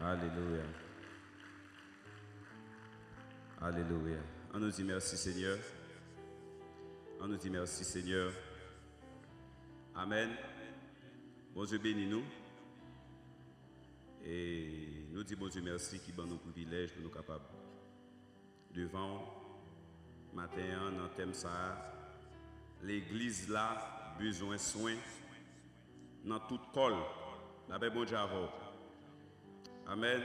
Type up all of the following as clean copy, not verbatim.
Alléluia. Alléluia. On nous dit merci Seigneur. On nous dit merci Seigneur. Amen. Bon Dieu bénis nous. Et nous disons bon Dieu merci qui donne nos privilèges pour nous capables. Devant matin, dans le thème ça, l'église là, besoin de soins dans toute col. La paix bon Dieu avant. Amen.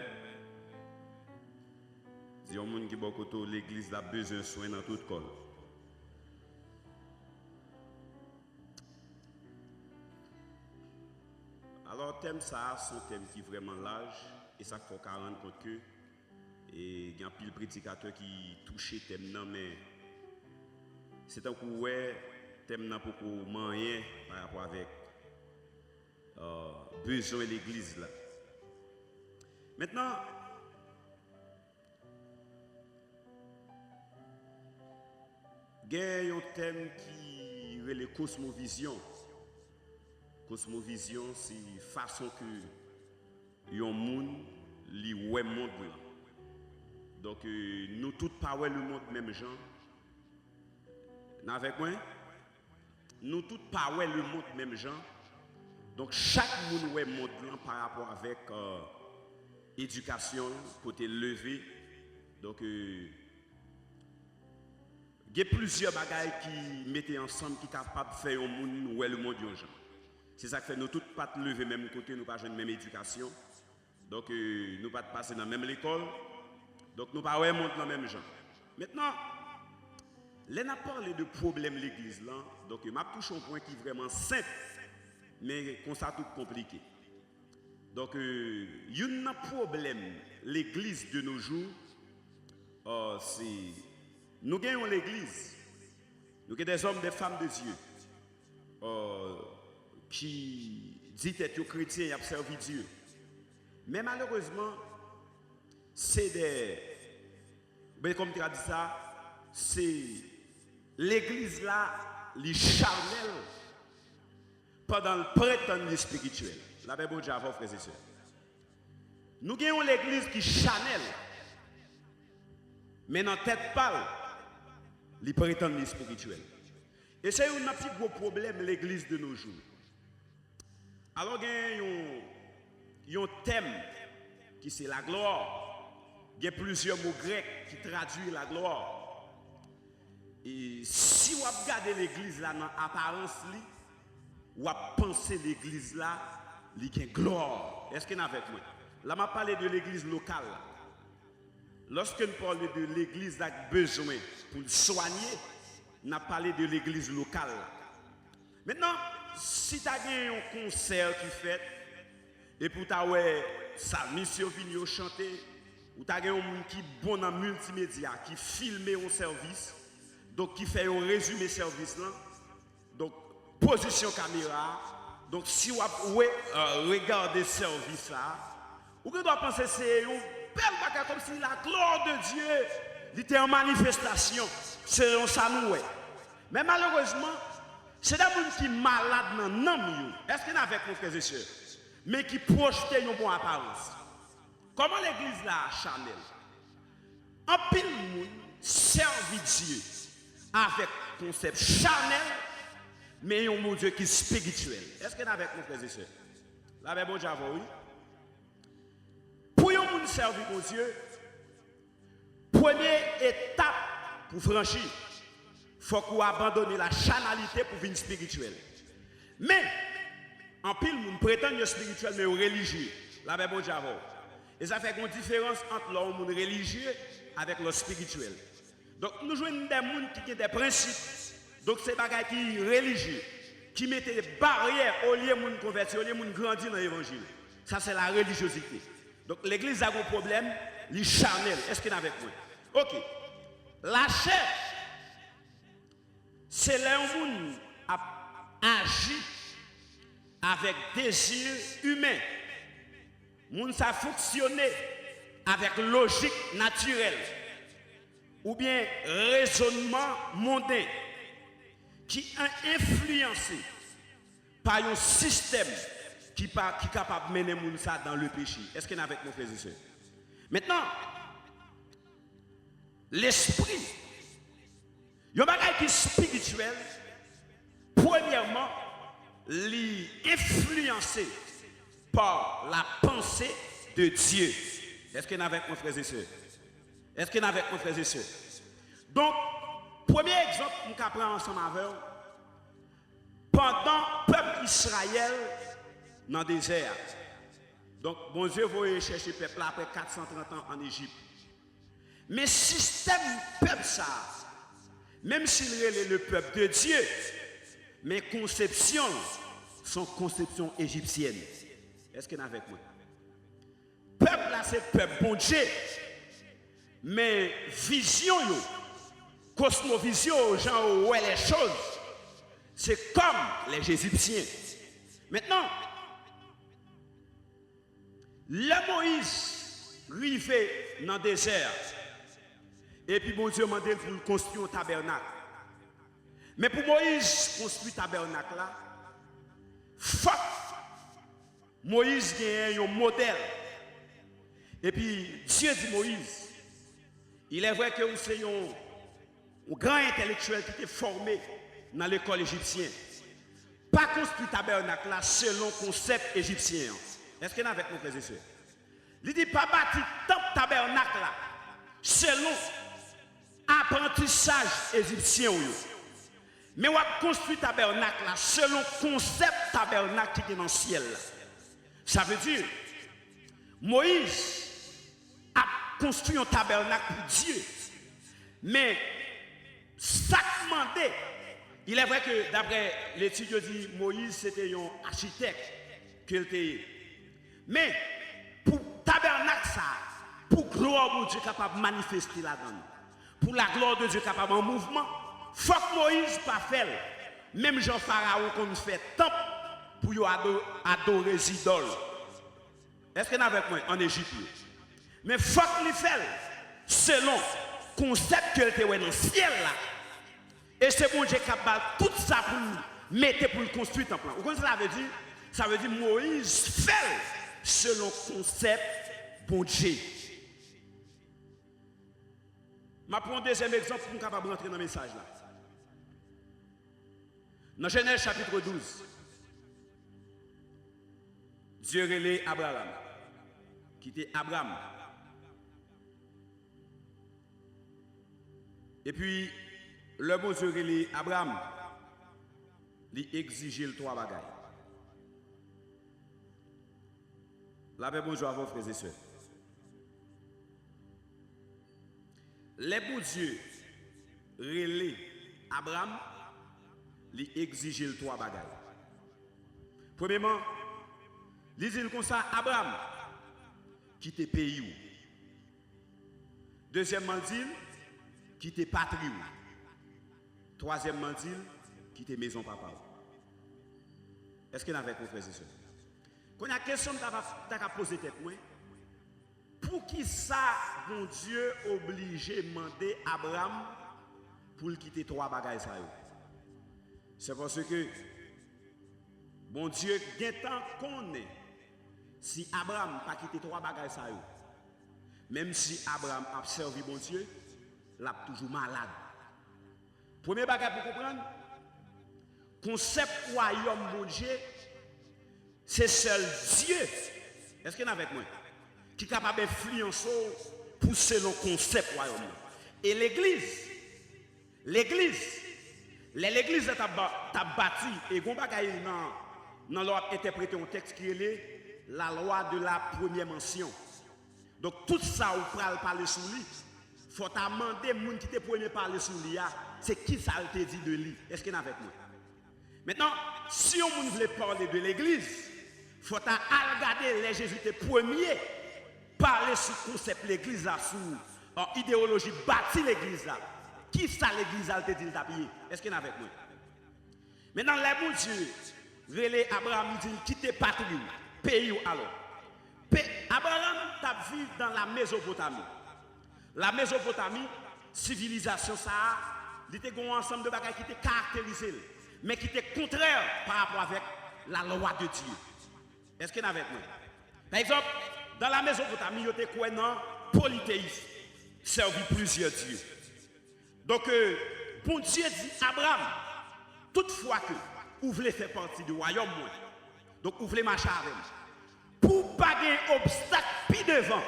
Dis au monde qui est l'église a besoin de soins dans toute col. Alors, thème ça, c'est un thème qui est vraiment large et ça faut 40 compte que et il y a un pile prédicateur qui touche le thème là, mais c'est un coup ouais thème là pour rien par rapport avec besoin de l'église là. Maintenant, il y a un thème qui est la cosmovision. Cosmovision, c'est la façon que un monde li ouais monde là. Donc nous tous pas ouais le monde même gens. Avec moi, nous tous pas ouais le monde même gens. Donc chaque monde ouais monde là par rapport avec éducation côté levé. Donc il y a plusieurs bagages qui mettent ensemble qui sont capables de faire un monde ouais le monde gens. C'est ça que fait nous tous pas lever même côté, nous pas jouer même éducation. Donc nous pas passer dans la même école. Donc nous pas ouais monde dans même gens. Maintenant, là n'a parlé de problème l'église là. Donc m'a touché un point qui est vraiment simple mais comme ça tout compliqué. Donc il y a un problème l'église de nos jours c'est nous gagnons l'église. Nous avons des hommes des femmes de Dieu. Qui dit être chrétien et a servi Dieu. Mais malheureusement, c'est des. Ben, comme tu as dit ça, c'est l'église là, les charnel pendant le prétendant spirituel. La Bible bon Dieu avant, frères et sœurs. Nous avons l'église qui chanel, mais dans la tête pâle, les prétendants spirituels. Et c'est un petit gros problème l'église de nos jours. Alors, il y a un thème qui c'est la gloire. Il y a plusieurs mots grecs qui traduisent la gloire. Et si vous regardez l'église là, dans l'apparence, vous pensez l'église là, il y a une gloire. Est-ce qu'il y a avec moi? Là, je parle de l'église locale. Lorsque nous parlons de l'église avec besoin pour le soigner, on a parlé de l'église locale. Maintenant, si tu as un concert qui fait, et pour ta sa mission vient chanter, ou tu as un monde qui est bon en multimédia, qui filme un service, donc qui fait un résumé service là, donc position caméra, donc si vous regardez le service là, vous devez penser que c'est un bel bagage comme si la gloire de Dieu était en manifestation, selon ça nous. Mais malheureusement, c'est des gens qui sont malades dans l'âme. Est-ce qu'il y a avec nos frères et sœurs? Mais qui projettent une bonne apparence. Comment l'église là, Chanel? En pile de monde servit Dieu avec le concept Chanel, mais un mon Dieu qui est spirituel. Est-ce qu'il y a avec nos frères et sœurs? La Bible bon Dieu, oui. Pour un monde servir mon Dieu, première étape pour franchir, il faut qu'on abandonne la chanalité pour venir spirituel. Mais, en pile, on prétend être spirituel, mais religieux. La Bible bon Dieu. Et ça fait une différence entre l'homme religieux avec le spirituel. Donc, nous jouons des gens qui ont des principes. Donc, c'est des gens qui sont religieux, qui mettent des barrières au lieu de convertir, au lieu de grandir dans l'évangile. Ça, c'est la religiosité. Donc, l'église a un problème, les charnel. Est-ce qu'il y a avec moi? Ok. La chair, c'est là où on agit avec désir humain. On ça fonctionner avec logique naturelle ou bien raisonnement mondain qui est influencé par un système qui est capable de mener moun ça dans le péché. Est-ce qu'il y en a avec mon frères et sœurs? Maintenant, l'esprit, il y a un bagage qui est spirituel, premièrement, influencé par la pensée de Dieu. Est-ce qu'il y en a avec mon frères et sœurs? Est-ce qu'il y en a avec mon frères et sœurs? Donc, premier exemple, nous prendre ensemble avec vous. Pendant le peuple Israël dans le désert. Donc, bon Dieu va chercher le peuple après 430 ans en Égypte. Mais système peuple ça, même s'il est le peuple de Dieu, mais conception sont conception égyptienne. Est-ce qu'il y en a avec moi? Peuple là, c'est peuple bon Dieu. Mais vision, cosmovision, gens où les choses, c'est comme les Égyptiens. Maintenant, le Moïse arrivé dans le désert, et puis bon Dieu m'a demandé pour construire un tabernacle. Mais pour Moïse construire un tabernacle là, fuck, Moïse gagne un modèle. Et puis Dieu dit Moïse, il est vrai que vous êtes un grand intellectuel qui était formé dans l'école égyptienne. Pas construire tabernacle là selon le concept égyptien. Est-ce qu'il y en a avec nos frères et sœurs? Il dit pas bâtir temple tabernacle là selon apprentissage égyptien. Mais on va construire tabernacle là selon concept tabernacle qui est dans le ciel. Ça veut dire Moïse a construit un tabernacle pour Dieu. Mais ça demandait. Il est vrai que d'après l'étude dit Moïse c'était un architecte qu'il était. Mais pour tabernacle ça, pour gloire de Dieu capable de manifester là-dedans, pour la gloire de Dieu capable en mouvement, faut que Moïse pas faire. Même Jean Pharaon qu'on fait temple pour adorer les idoles. Est-ce qu'il y en a avec moi en Égypte? Mais faut qu'il fasse selon le concept que était dans le ciel là. Et c'est bon Dieu capable tout ça pour mettre pour le construire en plan. Vous comprenez ce que ça veut dire? Ça veut dire Moïse fait selon le concept bon Dieu. Je vais prendre un deuxième exemple pour nous capable rentrer dans le message là. Dans Genèse chapitre 12, Dieu relève Abraham, qui était Abraham. Et puis, le bon Dieu relève Abraham, il exige le trois bagailles. La paix bonjour à vos frères et sœurs. Les bon Dieu relève Abraham, il exige le trois bagailles. Premièrement, il dit comme ça, Abraham, quitte pays. Deuxièmement, il dit, quitte patrie. Troisièmement, il dit, quitte maison papa. Est-ce qu'il y en a avec vos frères et sœurs? Quand il y a une question que tu as posée tête, pour qui ça, bon Dieu, obligé de demander à Abraham pour quitter trois bagages? C'est parce que bon Dieu, temps qu'on est, si Abraham n'a pas quitté trois bagages, même si Abraham a servi bon Dieu, il est toujours malade. Premier bagage pour comprendre, concept royaume bon Dieu, c'est seul Dieu. Est-ce qu'il y en a avec moi? Qui est capable d'influencer pour selon le concept royaume. Et l'église, l'église a bâti, et on va dans l'ordre interpréter un texte qui est la loi de la première mention. Donc tout ça, on peut parler sur lui. Il faut demander aux gens qui te premier parler sur lui, c'est qui ça te dit de lui. Est-ce qu'il y en a avec moi? Maintenant, si on veut parler de l'église, il faut regarder les jésuites premiers parler sur le concept de l'église, sur l'idéologie bâtie l'église. Qui ça l'église a te dit d'habiller? Est-ce qu'il y en a avec moi? Maintenant, les bon Dieu, relais Abraham dit quitter patrie, pays alors. Abraham t'a vécu dans la Mésopotamie. La Mésopotamie, civilisation ça, il était un ensemble de bagages qui étaient caractérisés, mais qui étaient contraires par rapport avec la loi de Dieu. Est-ce qu'il y en a avec moi? Par exemple, dans la Mésopotamie, il y a quoi dans polythéisme, servi plusieurs dieux. Donc, bon Dieu dit Abraham, toutefois que vous voulez faire partie du royaume, moi, donc vous voulez marcher avec moi. Pour pas un obstacle puis devant,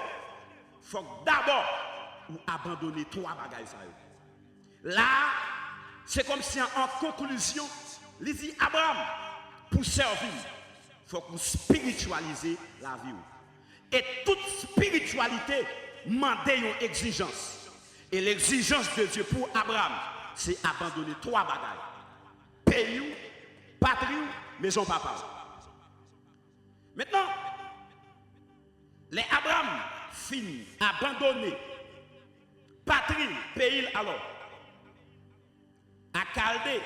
il faut d'abord vous abandonner trois bagages. Là, c'est comme si en conclusion, il dit Abraham, pour servir, il faut que vous spiritualisez la vie. Et toute spiritualité demande une exigence. Et l'exigence de Dieu pour Abraham, c'est abandonner trois bagages. Pays, patrie, maison papa. Maintenant, les Abraham finit abandonner patrie, pays alors à Chaldée,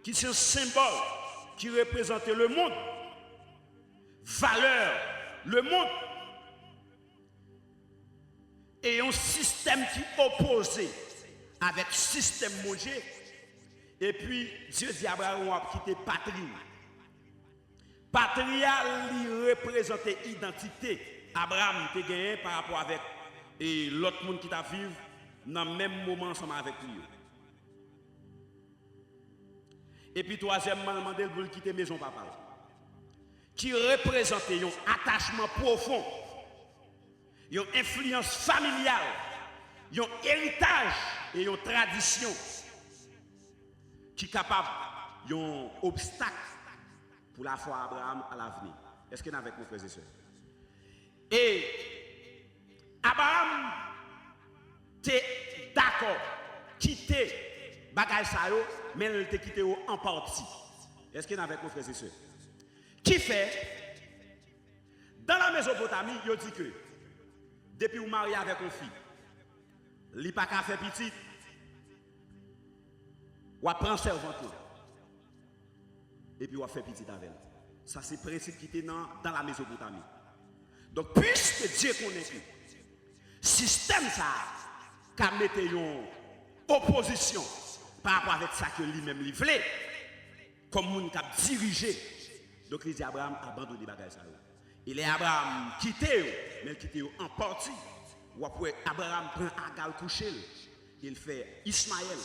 qui est un symbole qui représente le monde, valeur, le monde, et un système qui est opposé avec le système mondial. Et puis, Dieu dit à Abraham, on va quitter patrie. Patrie représente l'identité. Abraham te gagné par rapport avec l'autre monde qui t'a vécu dans le même moment ensemble avec lui. Et puis troisièmement, demandé pour quitter maison papa. Qui représente un attachement profond, une influence familiale, un héritage et une tradition qui est capable d'un obstacle pour la foi Abraham à l'avenir. Est-ce qu'il y en a avec mes frères et sœurs? Et Abraham était d'accord, quitter bagay sa yo, mais il était quitté en partie. Est-ce qu'il y en a avec mes frères et sœurs? Qui fait, dans la Mésopotamie, il dit que depuis que vous mariez avec une fille, il n'a pas qu'à faire petit, ou à prendre servante, et puis on fait petit avec elle. Ça, c'est le principe qui était dans la Mésopotamie. Donc, puisque Dieu connaît que système ça, qui a mis une opposition par rapport avec ça que lui-même il voulait, comme moun qui a dirigé, donc il dit Abraham abandonne les bagages. Il est Abraham quitté, mais il quitté en partie. Ou après Abraham prend Agar coucher, il fait Ismaël,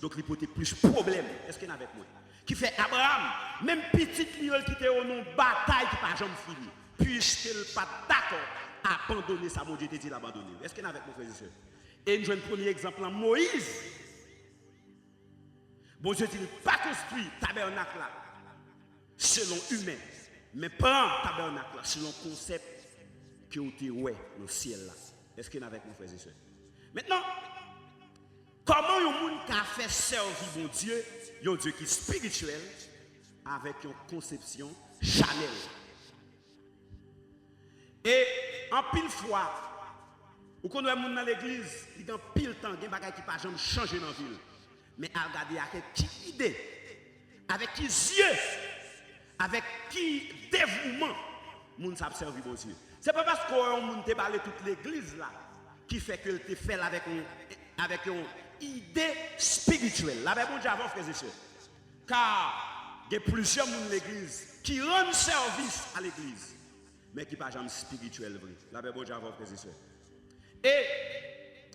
donc il pose plus de problèmes. Est-ce qu'il y en a avec moi? Qui fait Abraham, même petit liol qui était au nom bataille qui n'a jamais fini, puisqu'il n'est pas d'accord à abandonner sa mon Dieu te dit l'abandonner. Est-ce qu'il y en a avec mon frère et soeur? Et nous jouons un premier exemple en Moïse. Bon Dieu dit pas construit tabernacle là selon humain, mais prend tabernacle là selon le concept que vous avez ouais dans le ciel là. Est-ce qu'il y en a avec mon frère et soeur? Maintenant, comment un monde qui a fait servir mon Dieu, un Dieu qui est spirituel, avec une conception charnelle. Et en pile fois, vous connaissez les gens dans l'église, il y a pile temps, il y a des choses qui ne peuvent jamais changer dans la ville. Mais à regarder avec qui idée, avec qui yeux, avec qui dévouement, les gens savent servir mon Dieu. Ce n'est pas parce qu'on a parlé toute l'église là, qui fait que tu fait avec une idée spirituelle. La Bible dit avant, frères et sœurs. Car il y a plusieurs gens de l'église qui rendent service à l'église, mais qui ne sont pas jamais spirituels. La Bible dit avant, frères et sœurs. Et,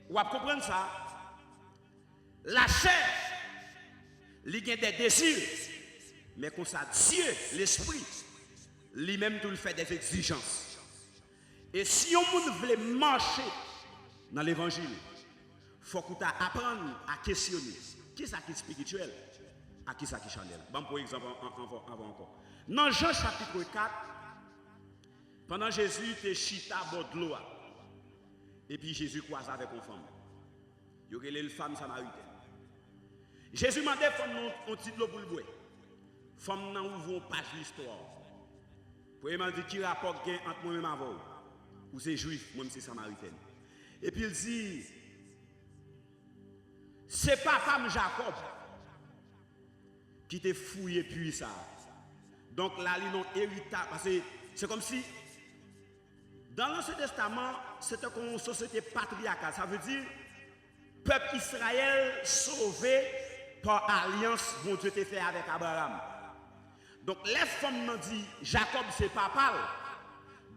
vous comprenez ça? La chair, il y a des désirs, mais comme ça, Dieu, l'esprit, lui-même, tout le fait des exigences. Et si on veut marcher dans l'évangile, il faut que tu apprennes à questionner qui est qui est spirituel, à qui est qui est charnel. Bon, pour exemple, avant encore. Dans Jean chapitre 4, pendant Jésus était chita bord de l'eau, et puis Jésus croise avec une femme. Il y a une femme samaritaine. Jésus m'a dit qu'on un petit l'eau pour le boire. Femme n'a ouvert une page de l'histoire. Pour il m'a dit qui rapporte entre moi et ma voix. Ou c'est juif, moi c'est samaritaine. Et puis il dit, c'est pas femme Jacob qui t'a fouillé puis ça. Donc là, ils ont hérité. Parce que c'est comme si, dans l'Ancien Testament, c'était comme une société patriarcale. Ça veut dire, peuple Israël sauvé par alliance dont Dieu t'a fait avec Abraham. Donc les femmes m'ont dit Jacob c'est papa.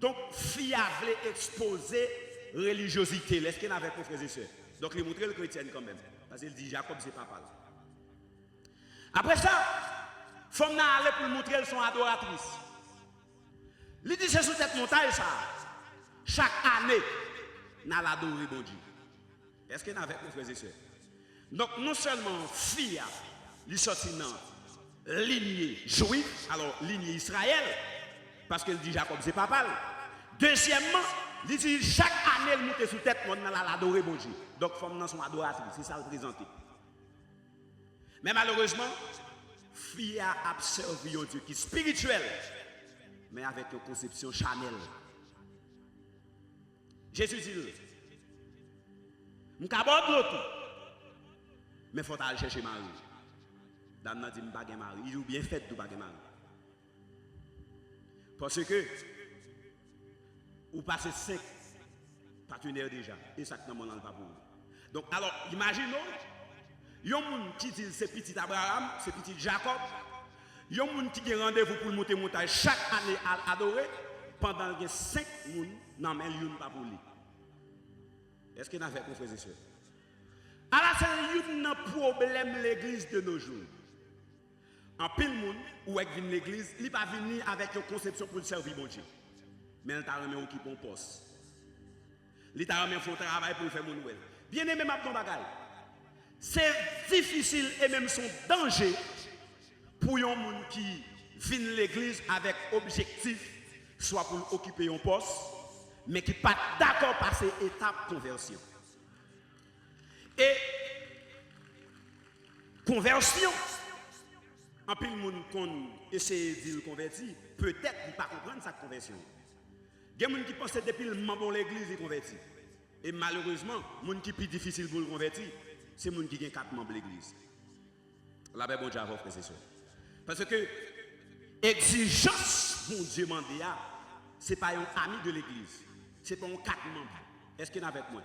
Donc fille avait exposé religiosité. Est-ce qu'il avait pas frères et sœurs? Donc il montrait le chrétien quand même. Parce qu'il dit Jacob c'est papa. Après ça, femme n'a allé pour montrer son adoratrice. Il dit c'est sous cette montagne ça. Chaque année, n'a l'adoré bon Dieu. Est-ce qu'il avait pas frères et sœurs? Donc non seulement fille, il sortit dans lignée juive, alors lignée Israël, parce qu'elle dit Jacob c'est papa. Deuxièmement, il dit chaque année elle monte sous tête, on a l'adoré bon Dieu. Donc femme dans son adoratrice, c'est ça le présenté. Mais malheureusement, fille a observé un Dieu qui est spirituel, mais avec une conception charnelle. Jésus dit, je ne pas l'autre, mais il faut aller chercher Marie. Dan nan dit, je ne pas Marie. Il dit, bien fait de ne pas Marie. Parce que, vous passez 5 partenaires déjà, et ça ne m'en pas pour vous. Donc, alors, imaginons, il y a un monde qui dit c'est petit Abraham, c'est petit Jacob. Il y a un monde qui a rendez-vous pour monter montagne chaque année à adorer pendant que 5 personnes n'ont même pas pour lui. Est-ce qu'il y a fait frères et sœurs? Alors c'est un problème l'église de nos jours. En pile monde ou avec l'église, il pas venir avec une conception pour servir bon Dieu. Mais il t'a remis occupé un poste. Il t'a remis un travail pour faire mon nouvelle. Bien aimé ma ton bagaille. C'est difficile et même son danger pour un monde qui vient l'église avec objectif, soit pour occuper un poste, mais qui n'est pas d'accord passer étape conversion. Et conversion, en plus, le monde qui essaie de le convertir, peut-être ne pas comprendre sa conversion. Il y a des gens qui pensent que depuis le moment l'église est converti. Et malheureusement, les gens qui sont plus difficiles pour le convertir, c'est les gens qui ont 4 membres de l'église. La paix, bon Dieu, frères et sœurs. Parce que exigence, mon Dieu, ce n'est pas un ami de l'église. Ce n'est pas un 4 membres. Est-ce qu'il y en a avec moi?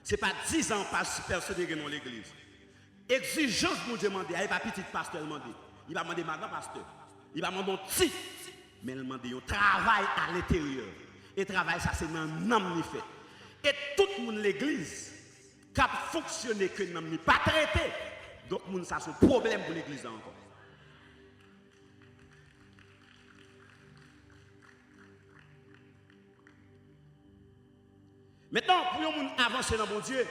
Ce n'est pas 10 ans personne dans l'église. Exigence, mon Dieu, il n'est pas petit pasteur demandé. Il va demander maintenant pasteur. Il va demander un petit. Mais il demande un travail à l'intérieur. Et travail, ça, c'est dans l'âme fait. Et tout le monde l'église, qui a fonctionné que l'âme n'est pas traité. Donc, ça, c'est un problème pour l'église encore. Maintenant, pour nous avancer dans mon Dieu,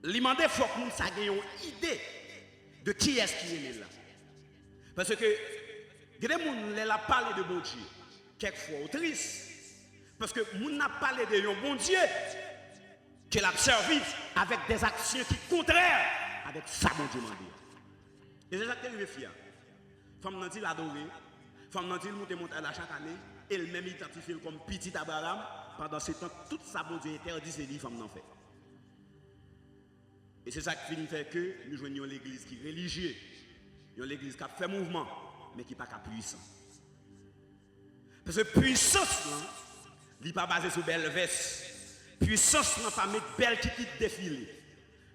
il demande faut que nous ayons une idée de qui est-ce qui est là. Parce que, les gens ont parlé de bon Dieu, quelquefois triste. Parce que nous avons parlé de un bon Dieu qui l'a servi avec des actions qui sont contraires avec ça, mon Dieu, et c'est ça que je fais. Femme n'a dit l'adorer, femme n'a dit monter à chaque année, et elle-même identifié comme petit Abraham. Pendant ce temps, tout ça, bon Dieu, interdit, c'est lui, femme n'en fait. Et c'est ça qui fait que nous joignons l'église qui est religieuse, l'église qui a fait mouvement, mais qui n'est pas puissant. Parce que puissance, il n'est pas basé sur belle veste. Puissance, il n'est pas mettre belle qui défilée,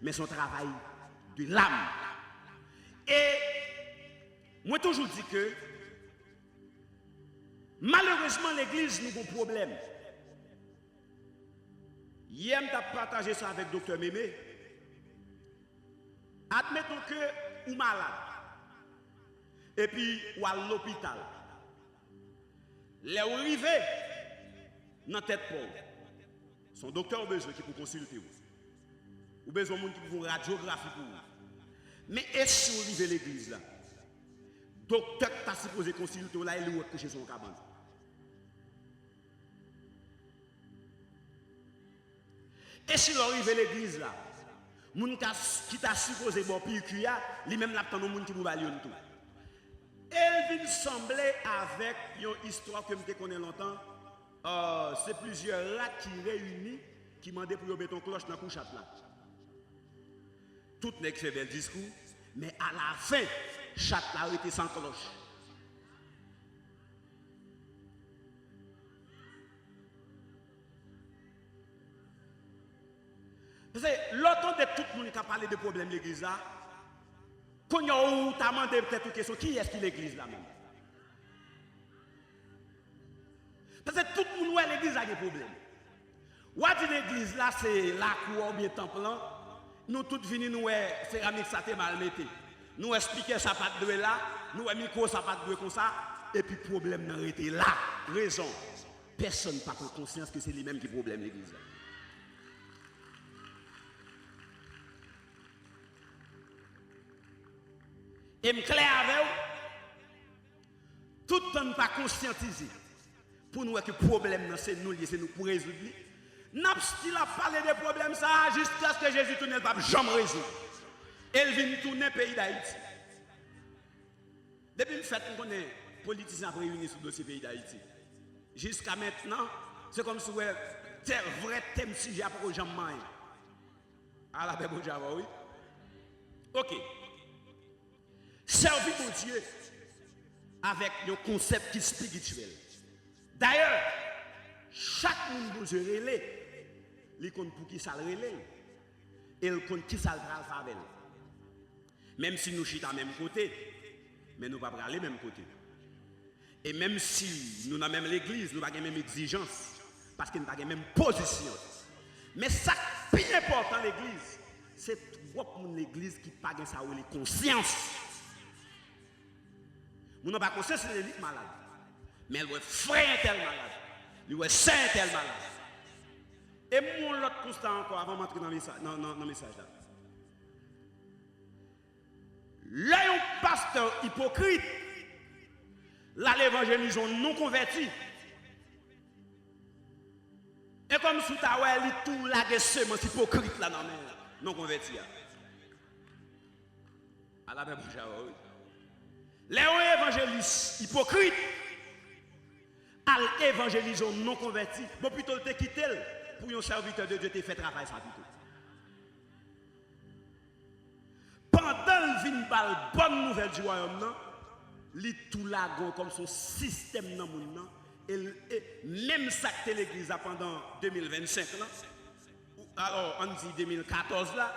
mais son travail de l'âme. Et moi, toujours dit que malheureusement, l'église nous a un problème. Hier, je vais partager ça avec le docteur Mémé. Admettons que vous êtes malade. Et puis, ou à l'hôpital. Les arrivés dans la tête pauvre. Son docteur a besoin qui pour consulter vous. Ou besoin de monde qui pour radiographie pour vous. Mais est-ce que vous arrivez à l'église là? Docteur qui t'a supposé consulter là, il est couché son cabane. Et si l'on arrive à l'église là, moun qui t'a supposé bon pire lui-même l'a tant moun qui vous valide tout. Elle vient sembler avec une histoire que je connais longtemps. C'est plusieurs rats qui réunis qui demandent pour mettre une cloche dans la couchette là. Tout n'est que fait bel discours, mais à la fin, chaque là était sans cloche. L'autre de tout le monde qui a parlé de problème de l'église là, quand on t'a demandé peut-être une question, qui est-ce qui l'église là même? Parce que tout le monde à l'église a des problèmes. Ou dit l'église là, c'est la cour ou bien temple là. Nous tous venus, nous céramique ça t'est mal mettez. Nous expliquer ça pas de là, nous micro ça pas de comme ça. Et puis problème n'a été là. Raison. Personne n'a pas conscience que c'est lui-même qui problème l'église. Et me clair avec vous, tout le temps pas conscientiser pour nous que le problème c'est nous pour résoudre. N'a pas parlé des problèmes ça jusqu'à ce que Jésus tourne le pape jamais résoudre. Elle vient tourner le pays d'Haïti. Depuis le fait qu'on est politiciens réunis sur le dossier pays d'Haïti. Jusqu'à maintenant, c'est comme si vous vrai thème sujet pour les gens maïs. À la paix pour Java, oui. Ok. Servir mon Dieu avec un concept qui est spirituel. D'ailleurs, chaque monde vous relève, il compte pour qui ça le relève, et il compte qui ça le alphabet. Même si nous chutons à même côté, mais nous ne pouvons pas aller même côté. Et même si nous n'avons même l'église, nous n'avons pas la même exigence, parce que nous n'avons pas la même position. Mais ça qui est plus important l'église, c'est l'église qui n'a pas sa conscience. Nous n'avons pas conscience de l'élite malade. Mais elle est frère tel malade. Elle est saint tel malade. Et mon l'autre constat encore avant d'entrer dans le message là. Là, un pasteur hypocrite, là, l'évangélisation non converti. Et comme sous ta ouais, il tout la semence hypocrite là, non converti. À la même chose, oui. Les évangélistes hypocrites, à l'évangélisation non converti, bon plutôt te quitter pour un serviteur de Dieu te fait travail ça plutôt. Pendant le vin par bonne nouvelle du royaume, il tout la comme son système dans le monde. Et même ça que l'église a pendant 2025 là, alors on dit 2014 là,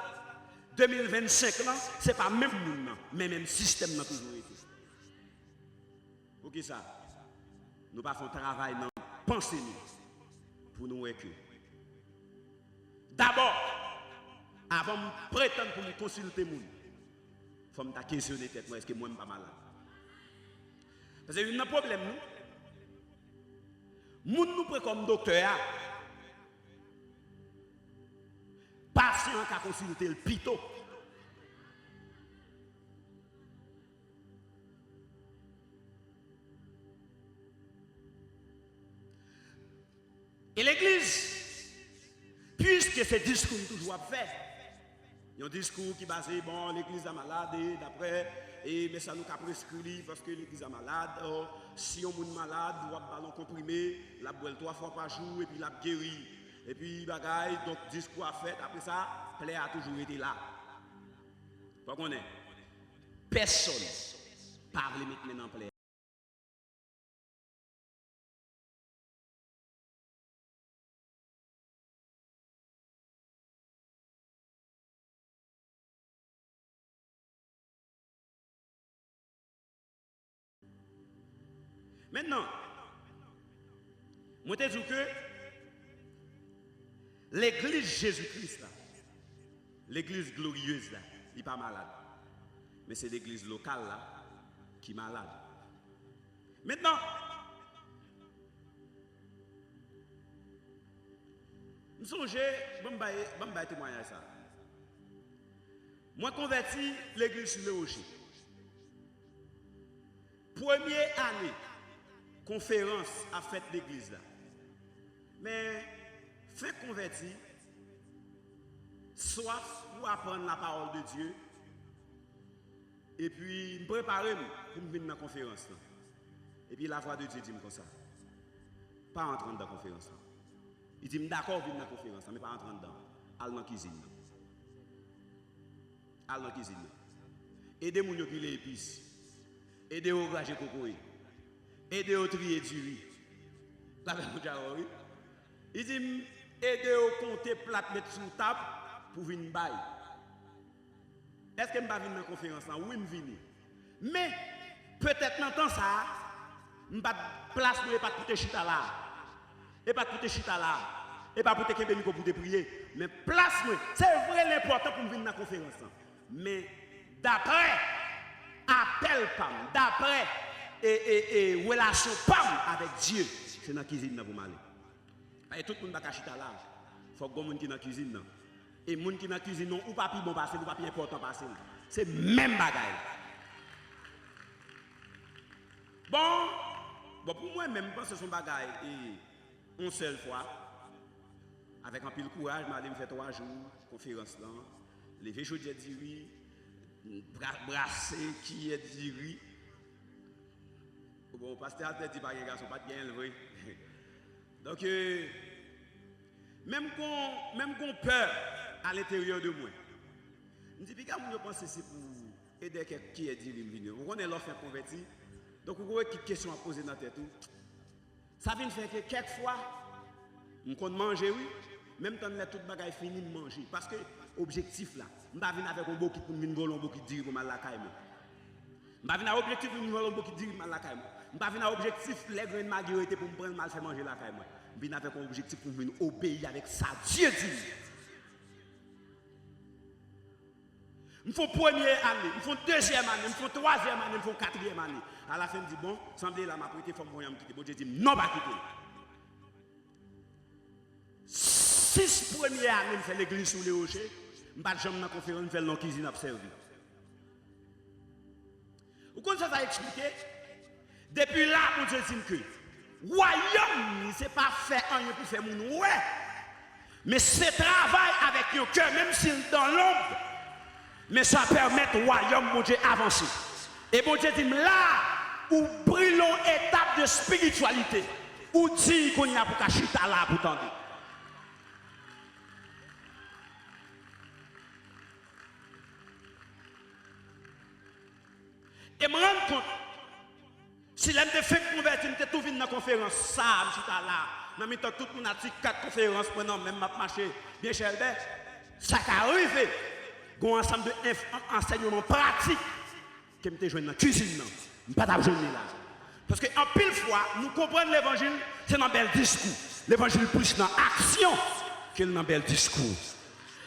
2025 là, c'est pas même monde, mais même système n'a toujours été. Pour qui ça? Nous pas faire travail dans penser pour nous que. D'abord, avant de prétendre pour me consulter les gens, il faut me questionner tête moi est-ce que moi je suis pas malade. Parce que y a un problème nous. Nous prenons comme docteur, patient qui a consulté le pito. Et l'église, puisque ce discours toujours à faire, il y a un discours qui est basé, bon, l'église est malade, et d'après, mais ça nous a prescrit parce que l'église est malade. Si on est malade, on va ballon comprimé, la boire 3 fois par jour, et puis la guérit. Et puis, bagaille, donc discours à faire, après ça, plaie a toujours été là. Vous comprenez? Personne ne parle maintenant plaie. Maintenant, moi je dis que l'église Jésus-Christ, l'église glorieuse, là, il n'est pas malade. Mais c'est l'église locale là, qui est malade. Maintenant, je songe, je vais témoigner ça. Moi converti l'église sur le rocher. Première année, conférence a fait l'église là. Mais fait converti, soif pour apprendre la parole de Dieu, et puis me préparer pour me venir dans la conférence là. Et puis la voix de Dieu dit comme ça. Pas entrer dans la conférence là. Il dit d'accord venir dans la conférence là, mais pas entrer dedans. Allez dans la cuisine. Allez dans la cuisine. Aidez-moi à piler épices. Aidez-moi à grager coco. Aidez-moi à trier du riz. La même chose, oui. Il dit, aidez-moi à compter plat mettre sur la table pour venir bailler. Est-ce que je vais venir dans la conférence là? Oui, je vais venir. Mais, peut-être dans le temps ça, je ne vais pas place pour ne pas coûter chita là. Et pas pour te chita là. Et pas pour te kembe micro pour te prier. Mais place moi. C'est vrai l'important pour venir dans la conférence. Mais d'après appel PAM, d'après relation PAM avec Dieu, c'est dans la cuisine pour m'aller. Et tout le monde va chita là. Il faut que les gens qui dans la cuisine. Et les gens qui dans la cuisine non ou pas plus bon passer, ou pas plus important passer. C'est même bagaille. Bon, pour moi même pas ce sont bagaille et une seule fois avec un pile courage, je me fait 3 jours conférence là, lever jeudi dit oui, brasser qui est dit oui. Bon, pasteur a dit pas les garçons pas bien levé. Donc même qu'on peur à l'intérieur de moi. Je dis puis je pense que c'est pour aider quelqu'un qui est dit venir. On est là faire convertir. Donc, vous avez une question à poser dans la tête. Ça vient faire que quelquefois, on compte manger, oui. Même temps, tout le bagage fini de manger. Parce que l'objectif là, je ne vais pas venir avec un beau qui pour me voler un beau qui dit que je vais la caille. Je ne vais pas venir avec l'objectif pour me voler un beau qui dit que je vais la caille. Je ne vais pas venir avec l'objectif les grains de magie pour me prendre mal faire manger la caille. Je viens avec un objectif pour me obéir avec ça. Dieu dit. Il faut première année, il faut deuxième année, il faut troisième année, il faut quatrième année. À la fin, il dit bon, semblez là, m'a prêté, il faut me quitter. Bon, Dieu dit non, pas quitter. 6 premières années, je fais l'église sous les rochers. Je ne vais pas jamais dans la conférence, je fais dans la cuisine à servir. Vous connaissez ça expliqué? Depuis là, mon Dieu dit que royaume, ce n'est pas faire rien pour faire mon ouais. Mais c'est travail avec un cœur, même s'il est dans l'ombre. Mais ça permet au royaume, mon Dieu, avancer. Et mon Dieu dit, là, où brûlons étape de spiritualité, où dit qu'on y a pour cachita là, pour tendre. Et je me rends compte, si l'homme de fait convertir, je suis tout venu dans la conférence, ça, je suis là, dans le temps, tout le monde a dit 4 conférences, maintenant, même ma marché, bien cher, ça qui arrive. Il y a un ensemble d'enseignements pratiques que je joué dans la cuisine. Je ne pas là. Parce qu'en pile fois, nous comprenons l'évangile, c'est dans un bel discours. L'évangile plus dans l'action que dans un bel discours.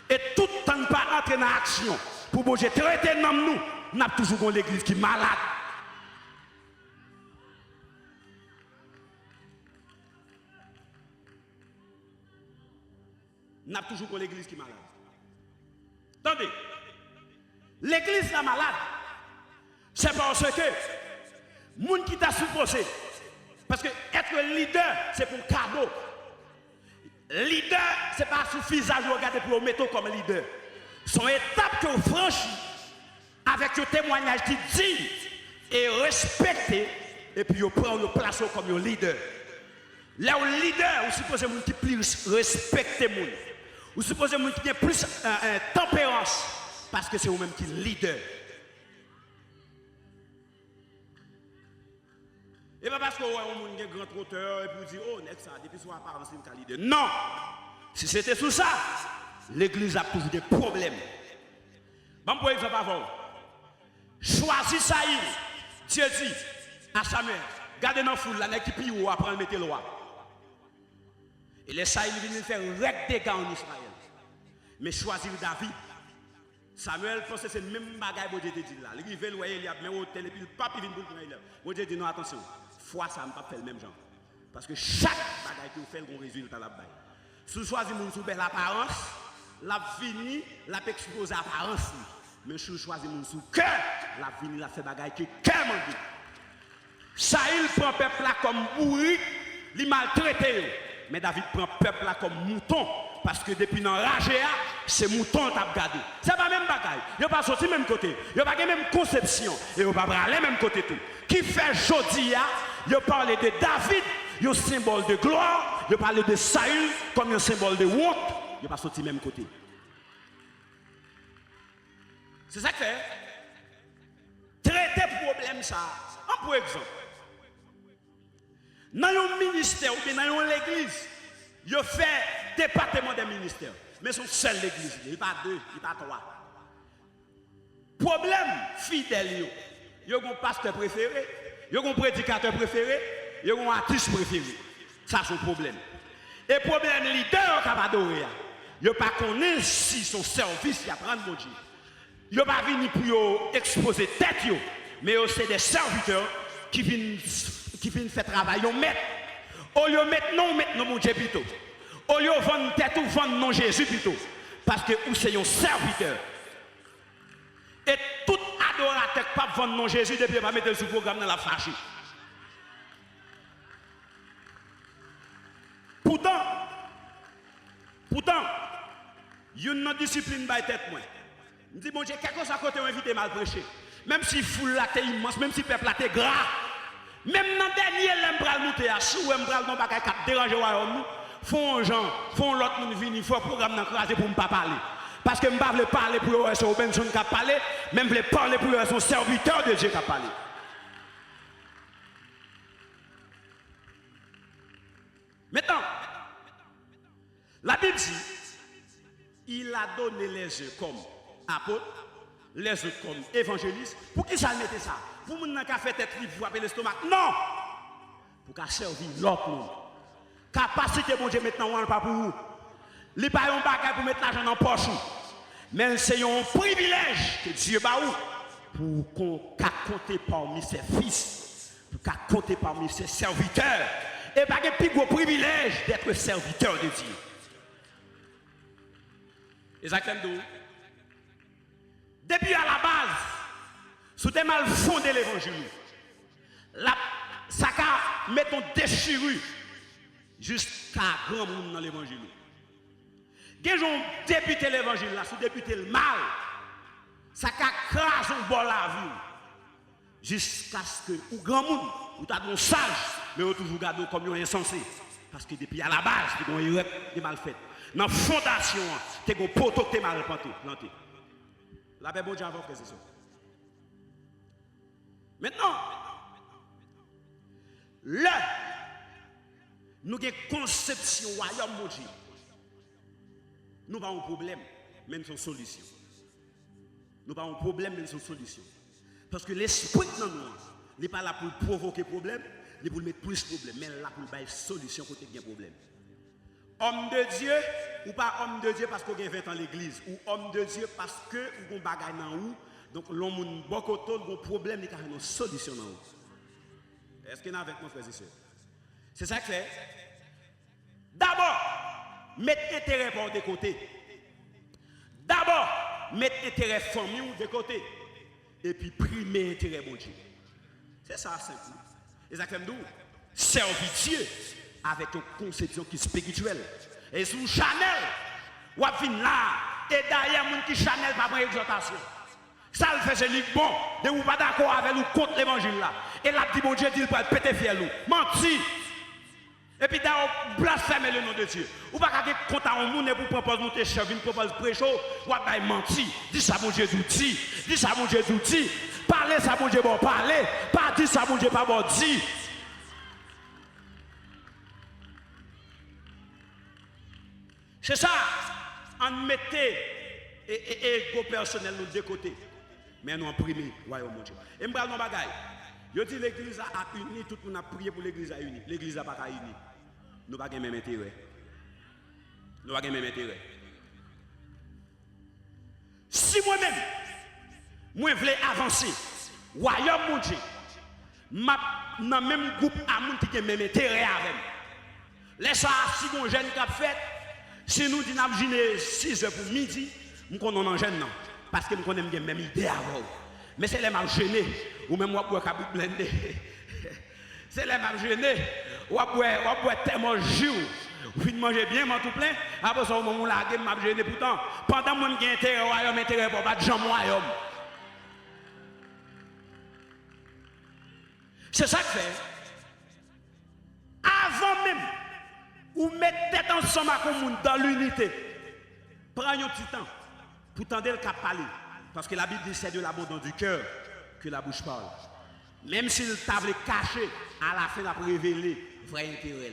Et tout le temps, pas entrer dans l'action. Pour bouger, traiter dans nous, nous avons toujours l'église qui est malade. Nous avons toujours l'église qui est malade. Attendez, l'église est malade. C'est parce que les gens qui t'a supposé, parce que être leader, c'est pour cadeau. Leader, ce n'est pas suffisant de regarder pour le mettre comme leader. Son étape que vous franchissez avec un témoignage qui dit et respecté, et puis vous prenez le place comme un leader. Là où leader, vous supposez que qui plus respecter les gens. Vous supposez qu'il y a plus tempérance parce que c'est vous-même qui est leader. Et pas parce que vous avez un grand trotteur et puis vous dites, oh, next ça, depuis son apparence, c'est un leader. Non! Si c'était sous ça, l'église a toujours des problèmes. Bon, pour exemple, avant, choisis Saïl, Dieu dit à Samuel, gardez dans la foule, là, qui pille ou après mettre le roi. Et les Saïl viennent faire règle des gars en Israël. Mais choisir David. Samuel pense que c'est le même bagaille que Dieu dit là. Il veut le voir, il y a bien hôtel et puis le pape vient pour le prendre. Dieu dit non, attention. Foi, ça ne pas faire le même genre. Parce que chaque bagaille que vous faites, un résultat là-bas. Si vous choisissez mon sous belle apparence, la fini, la peut exposer apparence. Mais si vous choisissez mon sous cœur, la fini, la fait bagaille que cœur m'a dit. Saïl prend peuple là comme bourrique, il maltraité. Mais David prend peuple là comme mouton. Parce que depuis l'enragé, c'est mouton qui a gardé. Ce n'est pas même bagaille. Il n'y a pas sorti même côté. Il n'y a pas la même conception. Et il n'y a pas le même côté tout. Qui fait jodi, il a parlé de David, il a un symbole de gloire. Il a parlé de Saül comme un symbole de honte. Il n'y a pas sorti même côté. C'est ça que fait. Traiter problème ça. Pour exemple, dans un ministère ou bien dans l'église, il fait département des ministères. Mais son seul l'église, il n'y a pas 2, il n'y a pas 3. Problème fidèle, il y a un pasteur préféré, il y a un prédicateur préféré, il y a un artiste préféré. Ça c'est un problème. Et problème leader qui a adoré, il ne pas connaît si son service il apprend mon Dieu. Il ne pas venu pour exposer tête, mais c'est des serviteurs qui viennent faire travail. Ils mettent, au lieu de mettre non mon Dieu plutôt. Au lieu de vendre tête ou vendre non Jésus plutôt. Parce que vous c'est un serviteur. Et tout adorateur qui ne vendre non Jésus depuis pas mettre sur le programme dans la fâche. Pourtant, il y a une discipline by tête moi. Je dis bon Dieu, quelque chose à côté invité mal prêcher. Même si foule la t'est immense, même si peuple la t'est gras. Même dans le dernier, l'embral monter à sous, l'embral non pas qu'à déranger royaume, font gens, font l'autre monde venir, faut programme dans craser pour ne pas parler. Parce que je ne veux pas parler pour eux, c'est Robinson qui a parlé, même je veux parler pour eux, c'est serviteur de Dieu qui a parlé. Maintenant, la Bible dit, il a donné les yeux comme apôtres, les autres comme évangélistes. Pour qui ça mettait ça? Pour nous qui a fait tête libre, vous appeler l'estomac? Non! Pour qu'à servir l'autre monde. Capacité, bon Dieu, maintenant, on pas pour vous. Il n'y a pas un bagage pour mettre l'argent dans la poche. Mais c'est un privilège que Dieu bat pour qu'on compte parmi ses fils, pour qu'on compte parmi ses serviteurs. Et pas un plus gros privilège d'être serviteur de Dieu. Exactement. Depuis à la base, sous des mal fondé l'évangile, ça a mis ton déchirure jusqu'à grand monde dans l'évangile. Quand on débuté l'évangile, là, sous débuté le mal, ça a crasé au bord de la vie. Jusqu'à ce que, ou grand monde, ou t'as un sage, mais on toujours gardé comme un insensé. Parce que depuis à la base, tu as une des mal fait. Dans la fondation, tu as un poteau qui est mal planté. La paix, bon Dieu, avant, c'est ça. Maintenant, là, nous avons une conception royaume, mon Dieu. Nous avons un problème, mais nous avons une solution. Nous avons un problème, mais nous avons une solution. Parce que l'esprit dans nous, il n'est pas là pour provoquer problème, il est pour mettre plus de problème, mais là pour faire une solution quand il y a un problème. Homme de Dieu, ou pas homme de Dieu parce qu'on a 20 ans l'église, ou homme de Dieu parce que vous avez un bagage dans vous, donc l'homme beaucoup de problème, il y a une solution dans vous. Est-ce qu'il y en a avec moi, frères et sœurs? C'est ça que fait. D'abord, mettre intérêt par des côtés. D'abord, mettre intérêt famille de côté. Et puis primer intérêt bon Dieu. C'est ça, simple. Exactement. Servir Dieu avec une conception qui est spirituelle. Et sous Chanel, ou à fin là, et derrière, les gens qui Chanel pas prendre exhortation. Ça le fait, c'est bon. De vous pas d'accord avec nous contre l'évangile là. Et là, dit bon Dieu, dit il peut péter fier nous. Menti. Et puis d'ailleurs, blasphémer le nom de Dieu. Ou pas qu'à compte à un monde pour proposer nous tes chefs, une propose prêcher, ou à menti. Dis ça mon Dieu dit. Dis ça mon Dieu dit. Parlez ça mon Dieu bon parler. Pas dis ça mon Dieu pas bon dit. C'est ça. On mettait ego personnel nous de côté. Mais nous en premier, royaume mon Dieu. Et me parle de bagaille. Je dis l'église a uni, tout le monde a prié pour l'église a uni. L'église n'a pas uni. Nous n'avons pas le même intérêt. Nous n'avons pas le même intérêt. Si moi-même, moi voulais avancer, royaume mon Dieu, dans le même groupe à monde qui a le même intérêt avec moi. Laisse ça, si on jeune qui a fait, si nous disons que 6 heures pour midi, nous connaissons un jeune, parce que nous connaissons la même idée avant. Mais c'est les mal gênés, ou même on boit cabou blendé. C'est les mal gênés, on boit tellement jour. Vous finissez manger bien, moi tout plein. Après ça, au moment où la game m'a gêné pourtant. Pendant que j'ai intérêt au royaume, intérêt pour battre Jean royaume. C'est ça que fait. Avant même, ou mettre tête ensemble avec le monde dans l'unité. Prenez un petit temps pour tendre le cap parler. Parce que la Bible dit c'est de l'abondance du cœur que la bouche parle. Même si le table est caché, à la fin, il a révélé vrai intérêt.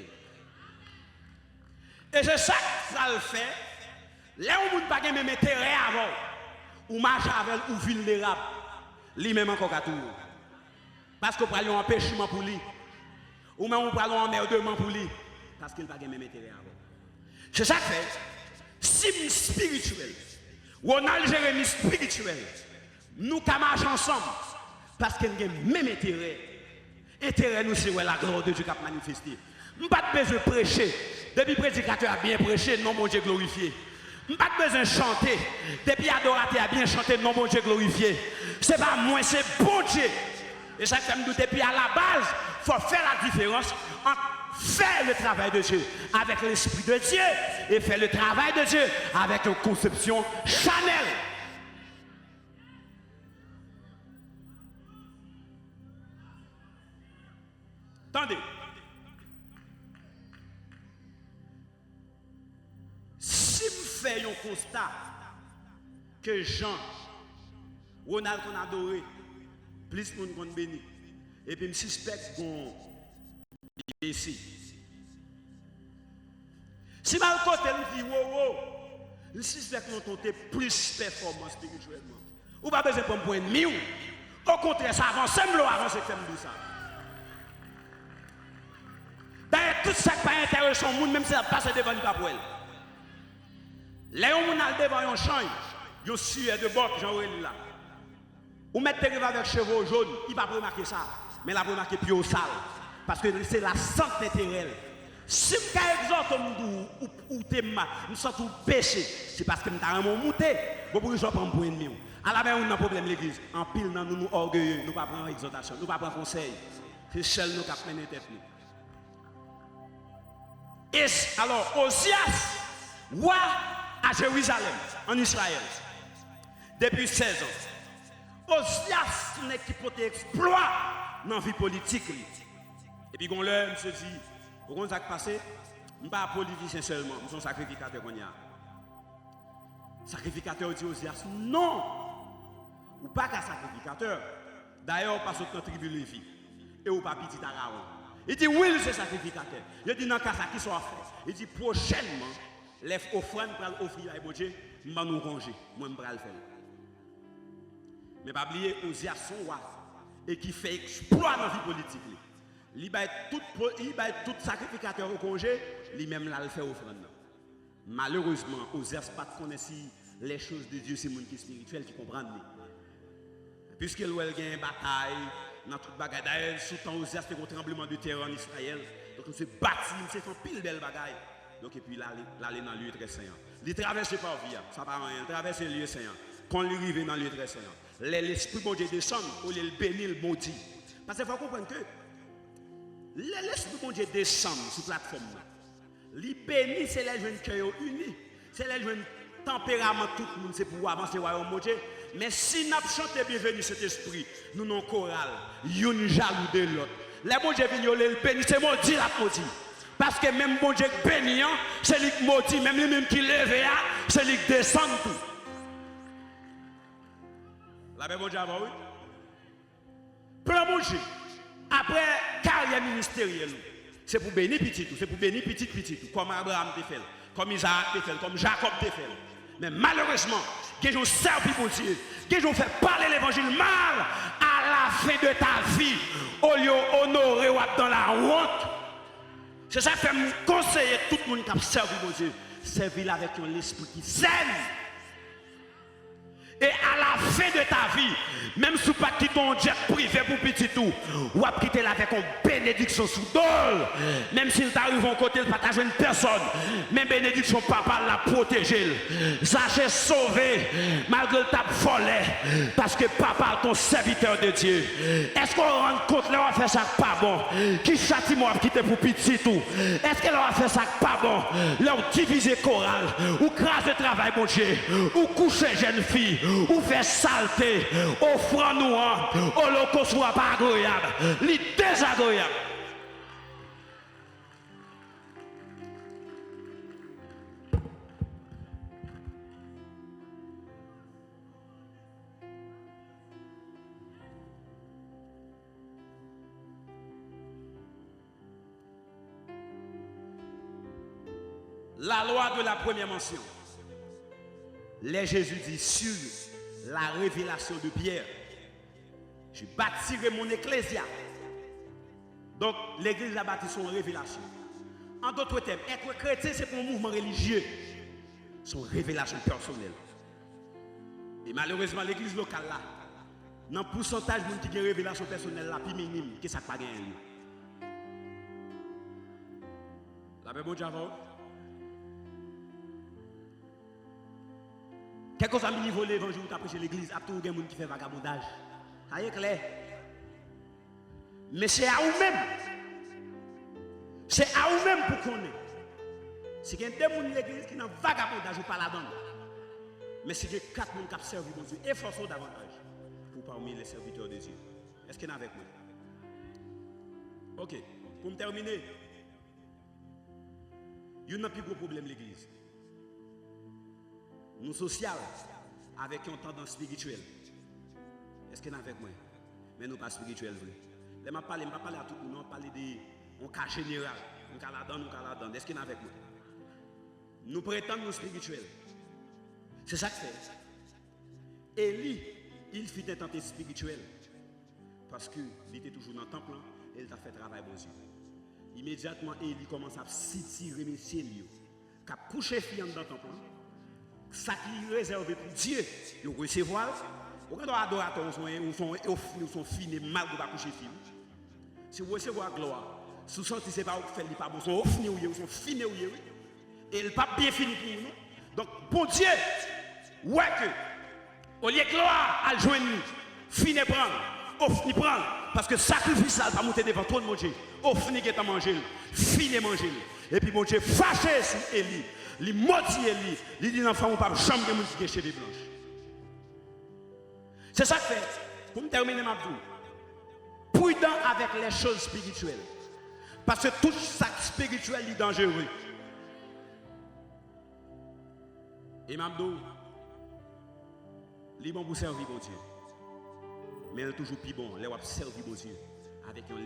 Et c'est ça que ça le fait. Là où vous n'avez pas même intérêt avant, ou marcher avec ou vulnérable, lui-même encore à tout. Parce que vous prenez un empêchement pour lui. Ou même vous prenez un emmerdement pour lui. Parce qu'il n'a pas même intérêt avant. C'est ça que fait. Sim spirituel. Ronald Jérémy spirituel. Nous qui marchons ensemble. Parce qu'il y a le même intérêt. Intérêt nous c'est la gloire de Dieu qui a manifesté. Nous pas besoin de prêcher. Depuis le prédicateur a bien prêché, non mon Dieu glorifié. Nous pas besoin de chanter. Depuis l'adorateur a bien chanté, non mon Dieu glorifié. C'est pas moi, c'est bon Dieu. Et ça fait nous depuis à la base, il faut faire la différence entre faire le travail de Dieu avec l'Esprit de Dieu et faire le travail de Dieu avec une conception charnelle. Attendez. Si vous faites un constat que Jean, Ronald qu'on a adoré, plus de monde qu'on béni, et puis je suspecte qu'on est ici. Si mal côté me dit wow, je suspecte qu'on compte plus performance spirituellement. Ou pas besoin de prendre point ennemi. Au contraire, ça avance, c'est mieux avancer que ça. D'ailleurs, tout ça qui pas intéressé au monde, même si ça passe devant le capouel. Les gens qui sont devant un champ, ils sont de bord, j'en ai là. Ou mettre des avec cheveux jaunes, il ne va pas remarquer ça. Mais il va remarquer plus au sale. Parce que c'est la santé naturelle. Si je exhorte ou je sens tout péché, c'est parce que je suis monté. Je ne peux pas prendre pour ennemi. À la fin, on a un problème l'église. En pile, nous orgueilleux, nous ne pas prendre exhortation, nous ne pas prendre conseil. C'est seul nous qui avons mené tête. Et alors, Osias, roi à Jérusalem, en Israël, depuis 16 ans. Osias n'est qui peut exploit dans la vie politique. Et puis, quand l'heure, je me dit, vous comprenez ce qui passe? Je ne suis pas politicien seulement, je suis un sacrificateur qu'on y a. Sacrificateur dit Osias, non! Ou pas qu'un sacrificateur. D'ailleurs, parce que notre tribu Lévi. Et ou pas petit Araon. Il dit oui, c'est sacrificateur. Il dit non, qu'à ça qui soit fait. Il dit prochainement, les offrandes pour offrir à Dieu, je vais nous ranger. Moi, je vais le faire. Mais pas oublier, Osias son roi. Et qui fait exploit dans la vie politique. Il va être tout sacrificateur au congé, lui-même là, il fait offrande. Malheureusement, Osias pas connaître si les choses de Dieu, c'est le monde qui est spirituel qui comprend. Puisqu'il y a une bataille, dans toute bagaille. D'ailleurs, sous temps Osias, il y a un tremblement de terre en Israël. Donc, on s'est battu, on s'est fait pile belle bagaille. Donc, et puis là, il est dans le lieu très saint. Il traverse pas vie, ça pas rien. Il traverse le lieu saint. Quand il arrive dans le lieu très saint, l'esprit bon Dieu descend, au lieu de bénir le maudit. Parce qu'il faut comprendre que l'esprit bon Dieu descend sur la plateforme. Il bénit, c'est les jeunes cœurs unis. C'est les jeunes tempéraments, tout le monde, c'est pour avancer au royaume de Dieu. Mais si nous chantons bienvenue cet esprit, nous n'avons chorale, nous jaloux de l'autre. Les bon Dieu viennent le bénir, c'est maudit la maudit. Parce que même bon Dieu béni, c'est lui qui maudit, même lui-même qui lève, c'est lui qui descend tout. La paix bon Dieu avant, oui. Plan bon Dieu, après carrière ministérielle, c'est pour bénir petit tout, c'est pour bénir petit tout, comme Abraham te fait, comme Isaac te fait, comme Jacob te fait. Mais malheureusement, que je servi pour Dieu, que je fait parler l'évangile mal à la fin de ta vie, au lieu d'honorer ou dans la honte. C'est ça qui fait me conseiller tout le monde qui a servi pour Dieu, servir avec un esprit qui saine. Et à la fin de ta vie, même si tu pas quitter ton jet privé pour petit tout, ou à quitter là avec une bénédiction sous dol, même s'il t'arrive en côté, il partage une personne, mais bénédiction papa l'a protégé. Sachez sauvé, malgré le tape volé, parce que papa est ton serviteur de Dieu. Est-ce qu'on rend compte là, on fait ça pas bon? Qui châtie moi quitter pour petit tout? Est-ce qu'elle a fait ça pas bon? Leur diviser chorale, ou crasse de travail, mon Dieu, ou coucher jeune fille, ou faire saleté, offrande nous, holocauste soit pas agréable, li désagréable. La loi de la première mention. Les Jésus dit sur la révélation de Pierre, je bâtirai mon ecclésia. Donc l'église a bâti son révélation. En d'autres termes, être chrétien, c'est pas un mouvement religieux. C'est une révélation personnelle. Et malheureusement, l'église locale là, dans le pourcentage de gens qui ont une révélation personnelle là, plus minime, que ça n'a pas gagné. La paix, bon Dieu, quelque chose à niveau de l'évangile, tu as prêché l'église, à tout le monde qui fait vagabondage. Ça y est clair. Mais c'est à vous-même. C'est à vous-même pour qu'on ait. Si il y a des gens de l'église qui n'ont vagabondage ou pas là-dedans, mais si il y a 4 personnes qui ont servi mon Dieu, efforcez davantage pour parmi les serviteurs de Dieu. Est-ce qu'il y en a avec moi? Ok, pour me terminer, il y a un plus gros problème de l'église. Nous social avec une tendance spirituelle. Est-ce qu'il y en a avec moi? Mais nous pas spirituels. Je ne parle pas à tout le monde, je parle de cas général. On cas là-dedans. Est-ce qu'il y en a avec moi? Nous prétendons nous spirituels. C'est ça que fait. Élie, il fit un tenté spirituel. Parce qu'il était toujours dans le temple et il a fait travail bon Dieu. Immédiatement, Élie commence à s'étirer messieurs, qui a couché fille dans le temple. Ça qui est réservé pour Dieu, il recevoir. Quand les adorateurs sont finis, mal pour coucher fille. Si vous recevez la gloire, si vous sentez que ce n'est pas vous qui faites, ils sont finis ou ils sont finis ou et il n'est pas bien fini pour nous. Donc, pour Dieu, ouais que, au lieu de gloire, à le joindre, fini prendre, parce que sacrifice ça, va monter devant tout le monde. Au fini qui est à manger, fini manger. Et puis, mon Dieu, fâché sur Élie, il maudit Élie, il dit l'enfant, on ne peut pas jamais de musique chez les blanches. C'est ça que fait. Pour me terminer ma vie, prudent avec les choses spirituelles. Parce que tout ça spirituel est dangereux. Et Mamdou, il est bon pour servir mon Dieu. Mais il est toujours plus bon, il est servir mon Dieu avec un